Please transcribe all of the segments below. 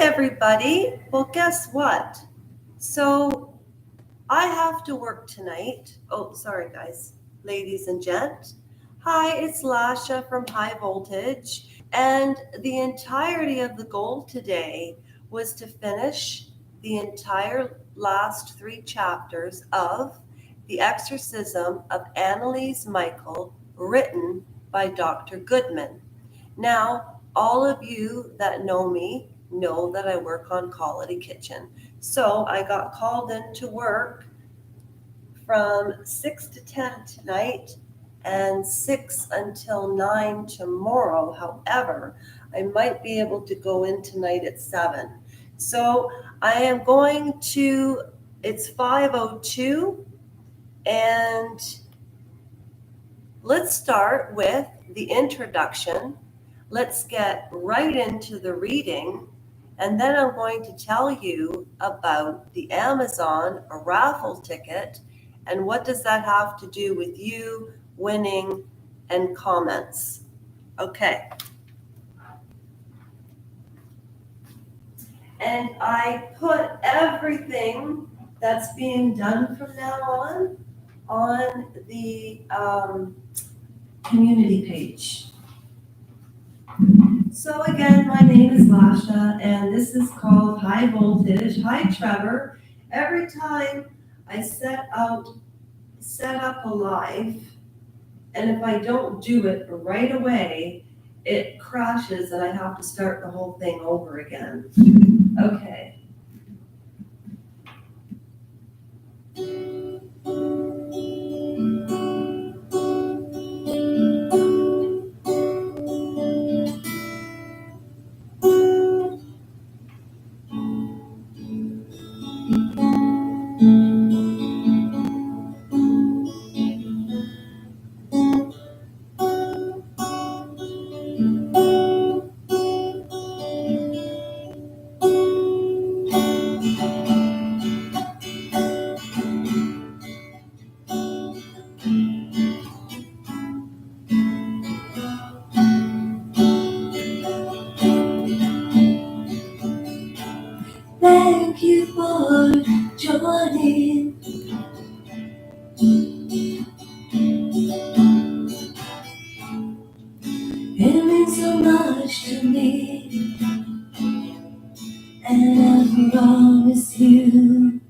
everybody. Well, guess what? So I have to work tonight. Oh, sorry, guys, ladies and gent. Hi, it's Lasha from High Voltage. And the entirety of the goal today was to finish the entire last 3 chapters of The Exorcism of Annalese Micheal, written by Dr. Goodman. Now, all of you that know me know that I work on Quality Kitchen. So I got called into work from 6 to 10 tonight and 6 until 9 tomorrow. However, I might be able to go in tonight at 7. So I am going to, it's 5:02, and let's start with the introduction. Let's get right into the reading, and then I'm going to tell you about the Amazon raffle ticket and what does that have to do with you winning and comments. Okay. And I put everything that's being done from now on the community page. So again, my name is Lasha, and this is called High Voltage. Hi, Trevor. Every time I set up a live, and if I don't do it right away, it crashes and I have to start the whole thing over again. Okay. Thank you for joining. It means so much to me, and I promise you,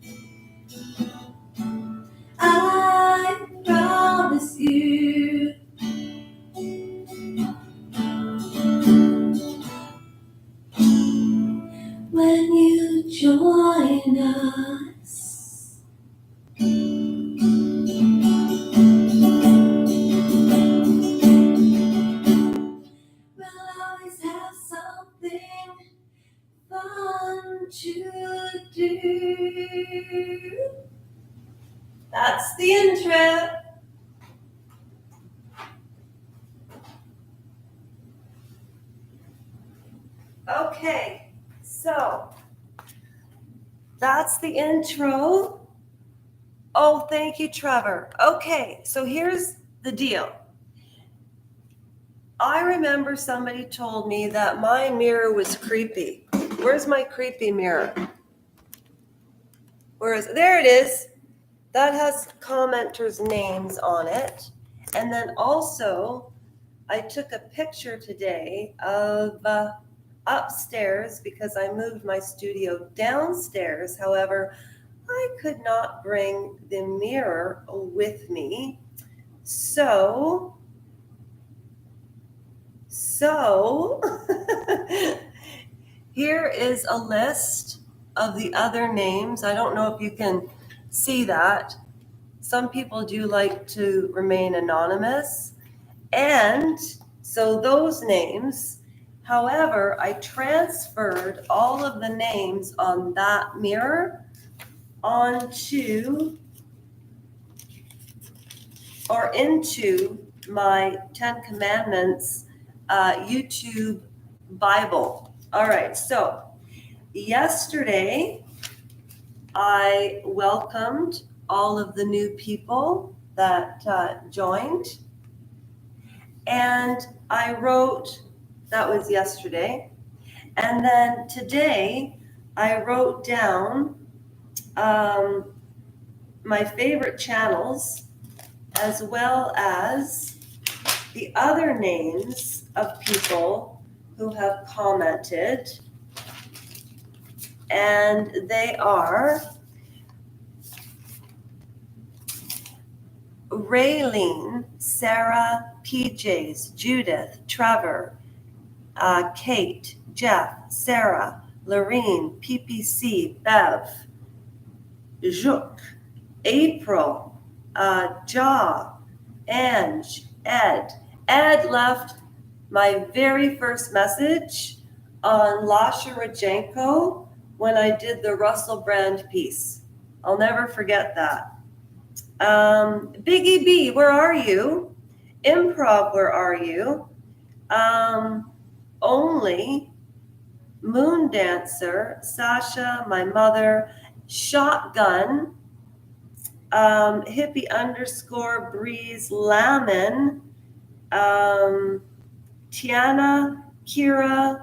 when you join us, we'll always have something fun to do. That's the intro. Okay, so that's the intro. Oh, thank you, Trevor. Okay, so here's the deal. I remember somebody told me that my mirror was creepy. Where's my creepy mirror? There it is. That has commenters' names on it. And then also, I took a picture today of upstairs because I moved my studio downstairs. However, I could not bring the mirror with me. So here is a list of the other names. I don't know if you can see that. Some people do like to remain anonymous. And so those names, however, I transferred all of the names on that mirror into my 10 Commandments YouTube Bible. All right, so yesterday I welcomed all of the new people that joined, and I wrote, that was yesterday, And then today I wrote down my favorite channels as well as the other names of people who have commented. And they are Raylene, Sarah, PJs, Judith, Trevor, Kate, Jeff, Sarah, Lorene, PPC, Bev, Juk, April, Ja, Ange, Ed. Ed left my very first message on Lasha Rajenko when I did the Russell Brand piece. I'll never forget that. Biggie B, where are you? Improv, where are you? Only, Moon Dancer, Sasha, my mother, Shotgun, Hippie _ Breeze, Lamon, Tiana, Kira,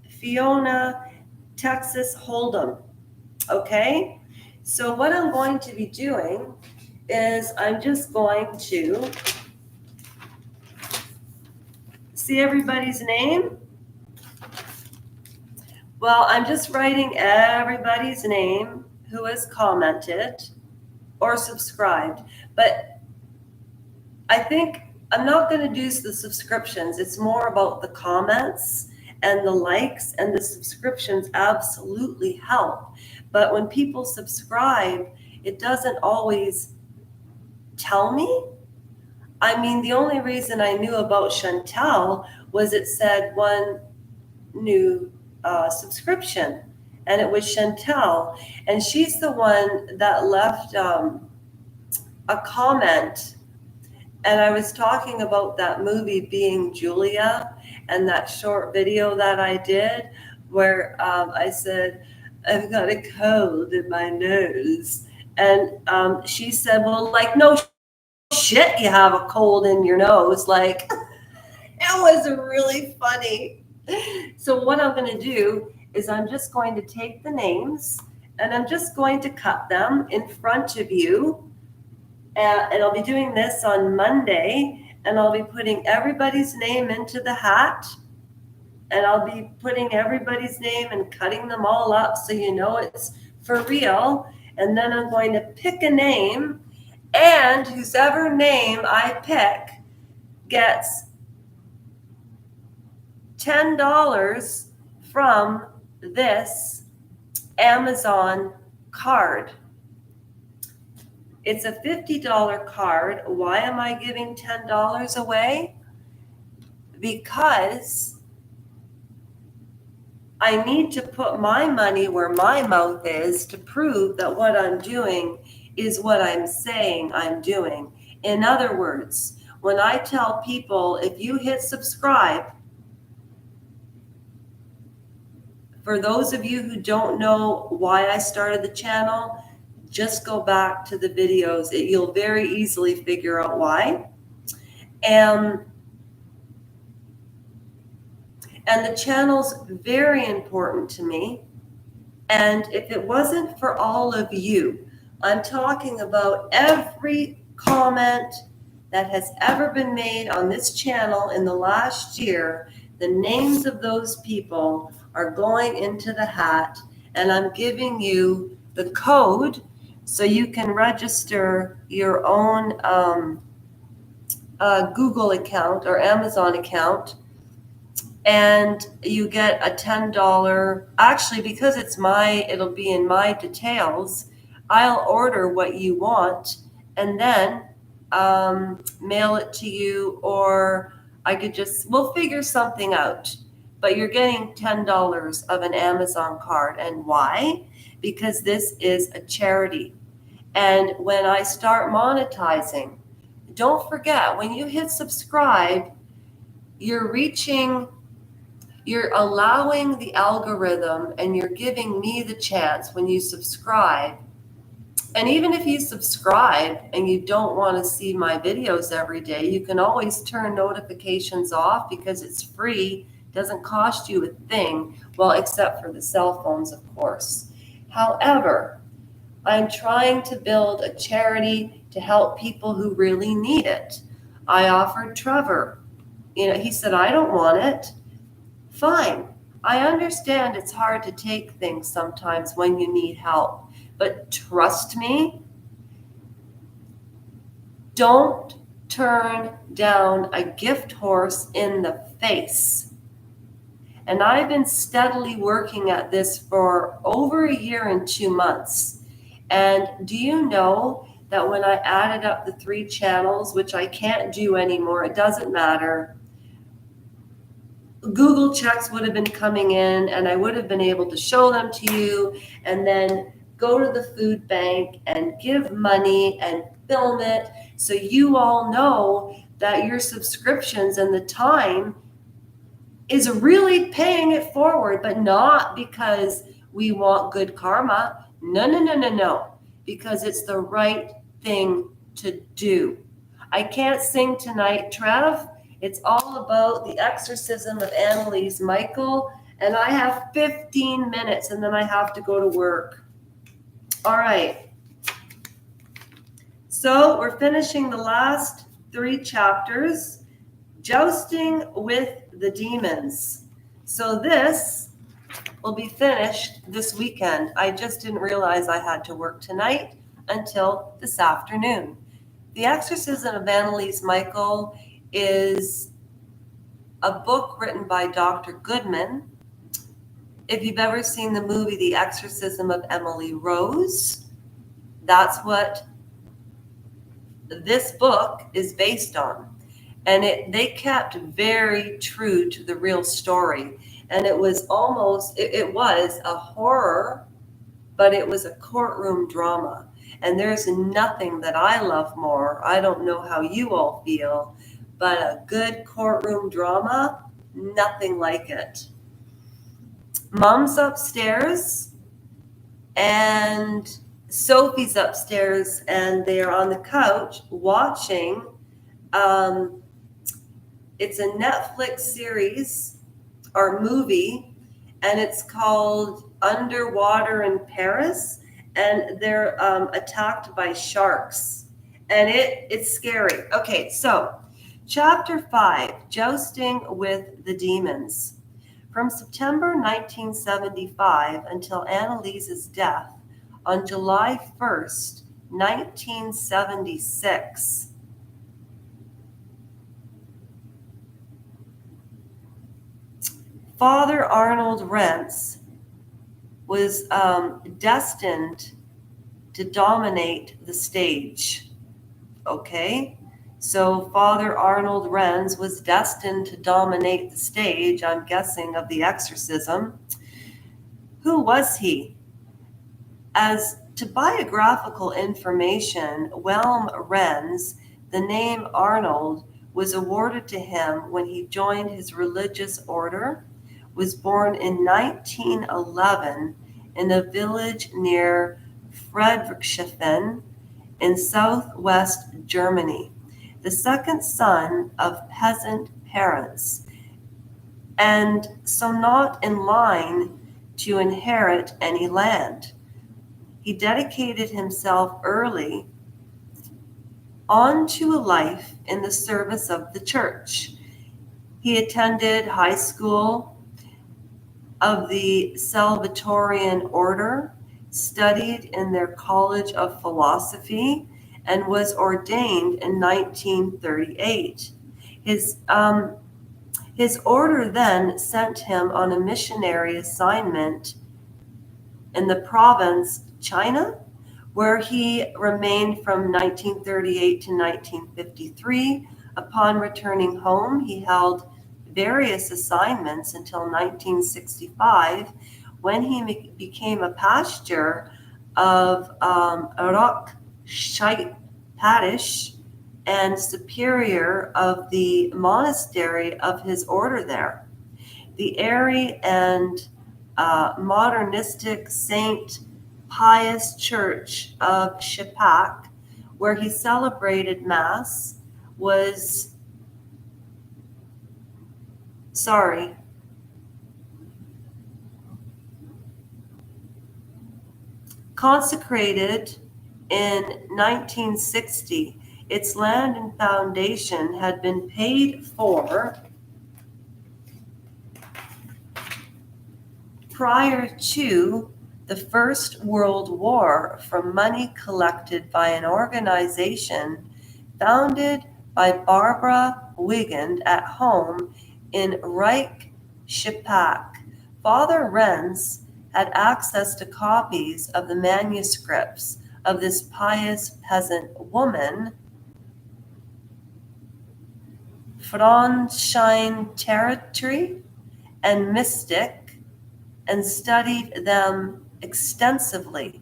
Fiona, Texas Hold'em. Okay, so what I'm going to be doing is I'm just going to see everybody's name. Well, I'm just writing everybody's name who has commented or subscribed, but I think I'm not going to do the subscriptions. It's more about the comments and the likes, and the subscriptions absolutely help. But when people subscribe, it doesn't always tell me. I mean, the only reason I knew about Chantel was it said one new subscription, and it was Chantel, and she's the one that left a comment. And I was talking about that movie Being Julia and that short video that I did where I said, I've got a cold in my nose. And she said, well, like, no shit, you have a cold in your nose. Like, it was really funny. So what I'm going to do is I'm just going to take the names and I'm just going to cut them in front of you. And I'll be doing this on Monday, and I'll be putting everybody's name into the hat, and I'll be putting everybody's name and cutting them all up so you know it's for real. And then I'm going to pick a name, and whosever name I pick gets $10 from this Amazon card. It's a $50 card. Why am I giving $10 away? Because I need to put my money where my mouth is to prove that what I'm doing is what I'm saying I'm doing. In other words, when I tell people, if you hit subscribe, for those of you who don't know why I started the channel, just go back to the videos. You'll very easily figure out why. And the channel's very important to me. And if it wasn't for all of you, I'm talking about every comment that has ever been made on this channel in the last year, the names of those people are going into the hat, and I'm giving you the code so you can register your own Google account or Amazon account, and you get a $10. Actually, because it'll be in my details, I'll order what you want and then mail it to you, or we'll figure something out. But you're getting $10 of an Amazon card. And why? Because this is a charity. And when I start monetizing, don't forget, when you hit subscribe, you're allowing the algorithm, and you're giving me the chance when you subscribe. And even if you subscribe and you don't want to see my videos every day, you can always turn notifications off because it's free Doesn't cost you a thing, well, except for the cell phones, of course. However, I'm trying to build a charity to help people who really need it. I offered Trevor. He said, I don't want it. Fine. I understand it's hard to take things sometimes when you need help, but trust me, don't turn down a gift horse in the face. And I've been steadily working at this for over a year and 2 months. And do you know that when I added up the 3 channels, which I can't do anymore, it doesn't matter, Google checks would have been coming in and I would have been able to show them to you and then go to the food bank and give money and film it so you all know that your subscriptions and the time is really paying it forward, but not because we want good karma. No. Because it's the right thing to do. I can't sing tonight, Trev. It's all about the exorcism of Annalese Micheal, and I have 15 minutes and then I have to go to work. All right. So we're finishing the last 3 chapters, jousting with the demons. So this will be finished this weekend. I just didn't realize I had to work tonight until this afternoon. The Exorcism of Annalese Micheal is a book written by Dr. Goodman. If you've ever seen the movie The Exorcism of Emily Rose, that's what this book is based on. And they kept very true to the real story. And it was a horror, but it was a courtroom drama. And there's nothing that I love more. I don't know how you all feel, but a good courtroom drama, nothing like it. Mom's upstairs and Sophie's upstairs, and they are on the couch watching. It's a Netflix series or movie, and it's called Underwater in Paris, and they're attacked by sharks, and it's scary. Okay, so Chapter 5, Jousting with the Demons. From September 1975 until Annalese's death on July 1st, 1976, Father Arnold Rentz was destined to dominate the stage. Okay? So Father Arnold Rentz was destined to dominate the stage, I'm guessing, of the exorcism. Who was he? As to biographical information, Wilhelm Rentz, the name Arnold was awarded to him when he joined his religious order, was born in 1911 in a village near Friedrichshafen in southwest Germany, the second son of peasant parents, and so not in line to inherit any land. He dedicated himself early on to a life in the service of the church. He attended high school of the Salvatorian order, studied in their College of Philosophy, and was ordained in 1938. His order then sent him on a missionary assignment in the province China, where he remained from 1938 to 1953. Upon returning home, he held various assignments until 1965, when he became a pastor of Rock Parish and superior of the monastery of his order there. The airy and modernistic St. Pius Church of Shipak, where he celebrated Mass, was Consecrated in 1960, its land and foundation had been paid for prior to the First World War from money collected by an organization founded by Barbara Wigand at home in Reykjavik. Father Renz had access to copies of the manuscripts of this pious peasant woman, Franchine territory and mystic, and studied them extensively.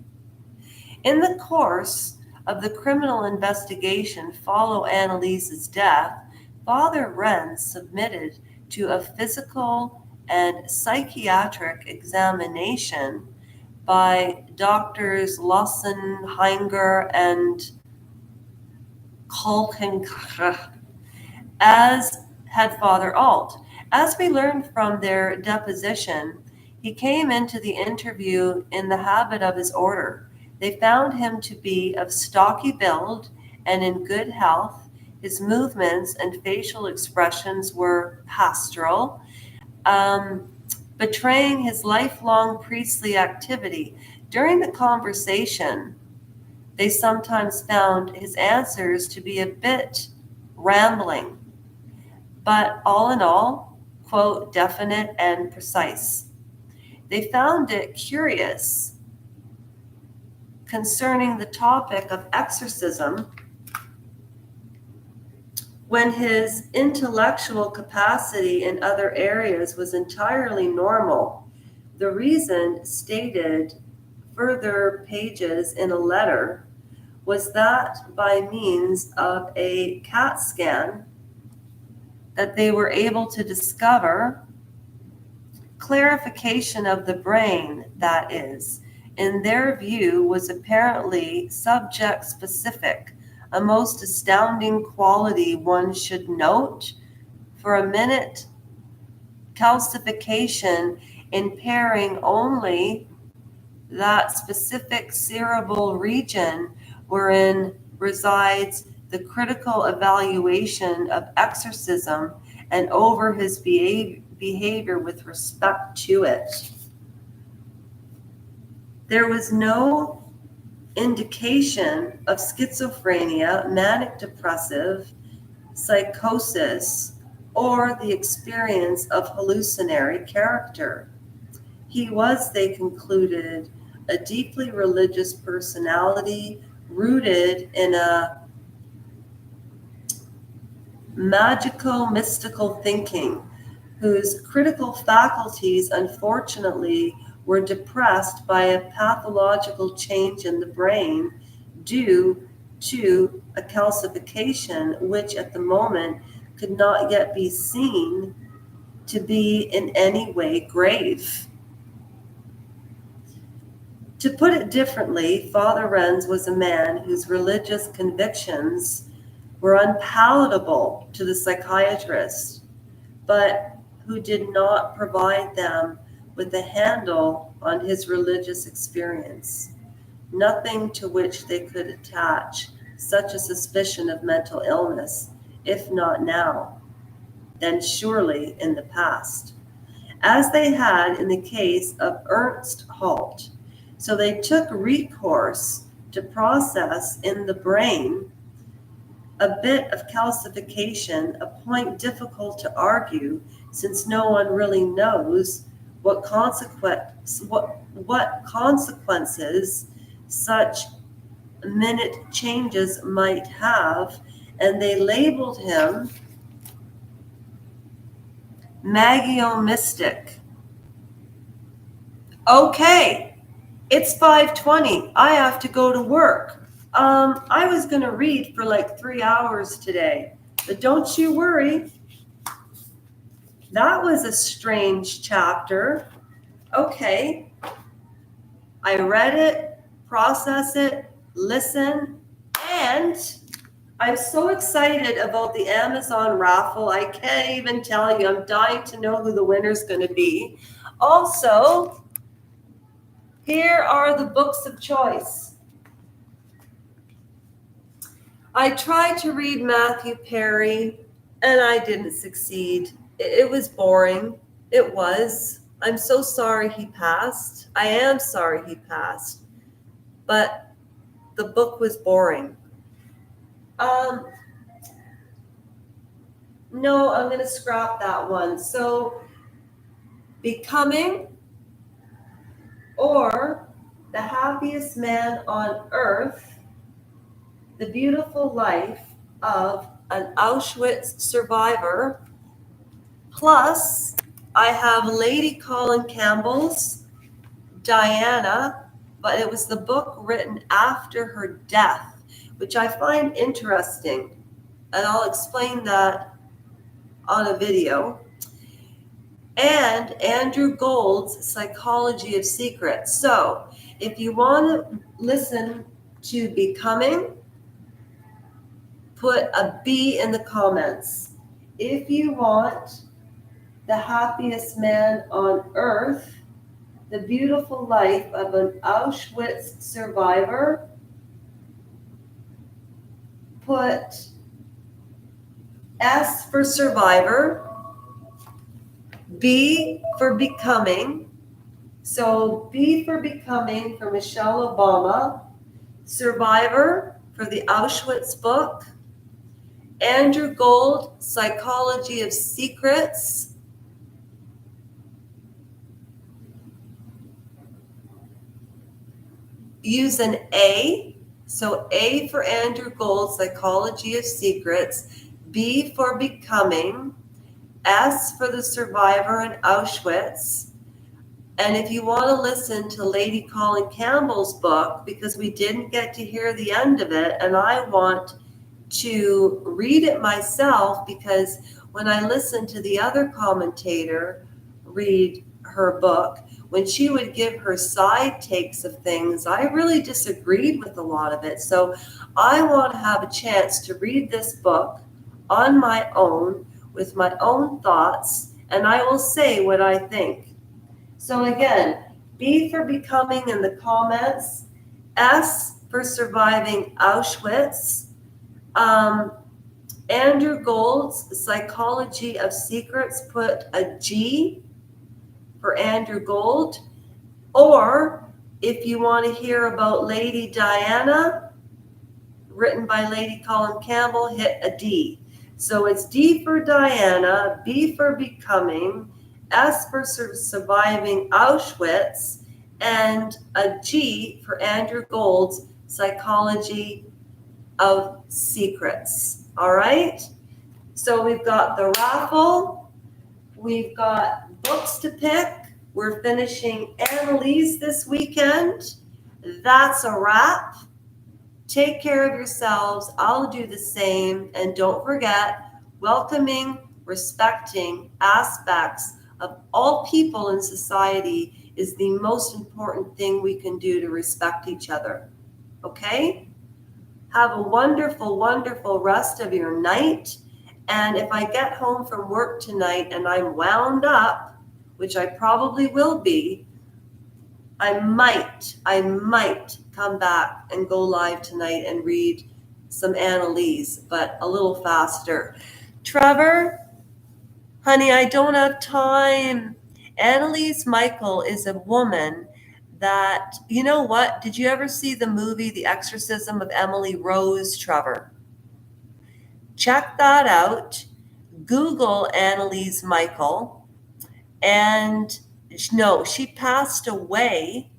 In the course of the criminal investigation following Annalese's death, Father Renz submitted to a physical and psychiatric examination by Doctors Lawson, Heinger, and Kolkenkrach, as had Father Alt. As we learned from their deposition, he came into the interview in the habit of his order. They found him to be of stocky build and in good health. His movements and facial expressions were pastoral, betraying his lifelong priestly activity. During the conversation, they sometimes found his answers to be a bit rambling, but all in all, quote, definite and precise. They found it curious concerning the topic of exorcism when his intellectual capacity in other areas was entirely normal. The reason, stated further pages in a letter, was that by means of a CAT scan that they were able to discover clarification of the brain, that is, in their view, was apparently subject specific, a most astounding quality one should note. For a minute, calcification impairing only that specific cerebral region wherein resides the critical evaluation of exorcism and over his behavior with respect to it. There was no indication of schizophrenia, manic depressive, psychosis, or the experience of hallucinatory character. He was, they concluded, a deeply religious personality rooted in a magical, mystical thinking, whose critical faculties, unfortunately, were depressed by a pathological change in the brain due to a calcification which at the moment could not yet be seen to be in any way grave. To put it differently, Father Renz was a man whose religious convictions were unpalatable to the psychiatrist, but who did not provide them with a handle on his religious experience, nothing to which they could attach such a suspicion of mental illness, if not now, then surely in the past, as they had in the case of Ernst Halt. So they took recourse to process in the brain a bit of calcification, a point difficult to argue since no one really knows what consequences such minute changes might have, and they labeled him Magio-mystic. Okay, it's 5:20. I have to go to work. I was going to read for like 3 hours today, but don't you worry. That was a strange chapter. Okay, I read it, process it, listen, and I'm so excited about the Amazon raffle. I can't even tell you. I'm dying to know who the winner's going to be. Also, Here are the books of choice. I tried to read Matthew Perry, and I didn't succeed. It was boring. It was. I'm so sorry he passed. I am sorry he passed. But the book was boring. No, I'm going to scrap that one. So, Becoming or The Happiest Man on Earth, The Beautiful Life of an Auschwitz Survivor. Plus, I have Lady Colin Campbell's Diana, but it was the book written after her death, which I find interesting. And I'll explain that on a video. And Andrew Gould's Psychology of Secrets. So if you want to listen to Becoming, put a B in the comments. If you want The Happiest Man on Earth, The Beautiful Life of an Auschwitz Survivor, put S for Survivor, B for Becoming. So B for Becoming for Michelle Obama, Survivor for the Auschwitz book, Andrew Gould, Psychology of Secrets, use an A. So A for Andrew Gould, Psychology of Secrets, B for Becoming, S for the Survivor in Auschwitz. And if you want to listen to Lady Colin Campbell's book, because we didn't get to hear the end of it, and I want to read it myself, because when I listened to the other commentator read her book, when she would give her side takes of things, I really disagreed with a lot of it. So I want to have a chance to read this book on my own, with my own thoughts, and I will say what I think. So again, B for Becoming in the comments, S for Surviving Auschwitz, Andrew Gould's Psychology of Secrets, put a G for Andrew Gould. Or if you want to hear about Lady Diana, written by Lady Colin Campbell, hit a D. So it's D for Diana, B for Becoming, S for Surviving Auschwitz, and a G for Andrew Gould's Psychology of Secrets. All right? So we've got the raffle. We've got books to pick. We're finishing Annalese this weekend. That's a wrap. Take care of yourselves. I'll do the same. And don't forget, welcoming, respecting aspects of all people in society is the most important thing we can do to respect each other. Okay? Have a wonderful, wonderful rest of your night. And if I get home from work tonight and I'm wound up, which I probably will be, I might come back and go live tonight and read some Annalese, but a little faster. Trevor, honey, I don't have time. Annalese Micheal is a woman that, you know what? Did you ever see the movie The Exorcism of Emily Rose, Trevor? Check that out. Google Annalese Micheal. And no, she passed away,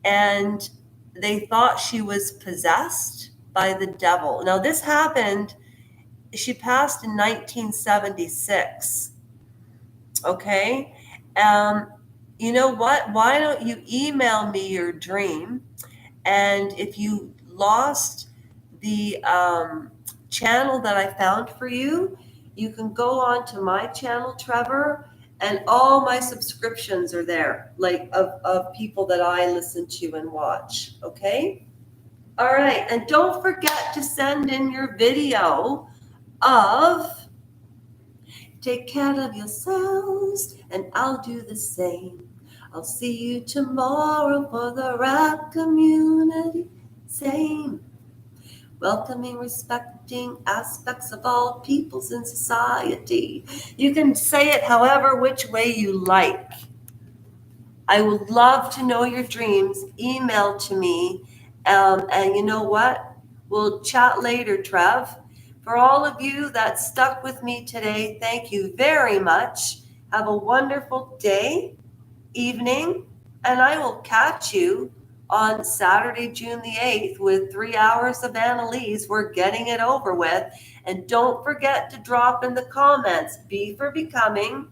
and they thought she was possessed by the devil. Now, this happened, she passed in 1976. Okay? You know what? Why don't you email me your dream? And if you lost the channel that I found for you, you can go on to my channel, Trevor, and all my subscriptions are there, like of people that I listen to and watch. Okay? All right. And don't forget to send in your video of take care of yourselves and I'll do the same. I'll see you tomorrow for the rap community. Same. Welcoming, respecting aspects of all peoples in society. You can say it however which way you like. I would love to know your dreams. Email to me. And you know what? We'll chat later, Trev. For all of you that stuck with me today, thank you very much. Have a wonderful day, evening, and I will catch you on Saturday, June the 8th with 3 hours of Annalese. We're getting it over with. And don't forget to drop in the comments B for becoming,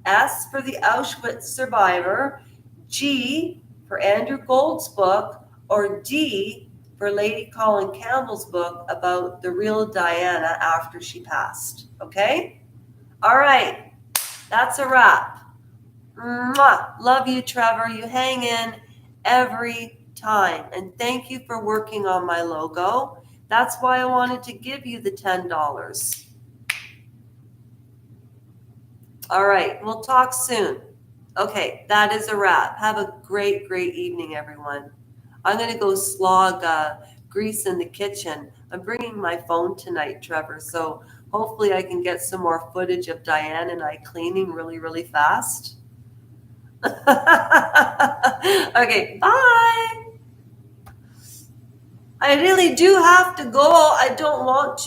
S for the Auschwitz survivor, G for Andrew Gold's book, or D for Lady Colin Campbell's book about the real Diana after she passed. Okay? All right. That's a wrap. Mwah. Love you, Trevor. You hang in every time. And thank you for working on my logo. That's why I wanted to give you the $10. All right, we'll talk soon. Okay, that is a wrap. Have a great, great evening, everyone. I'm going to go slog grease in the kitchen. I'm bringing my phone tonight, Trevor, so hopefully I can get some more footage of Diane and I cleaning really, really fast. Okay, bye. I really do have to go. I don't want to.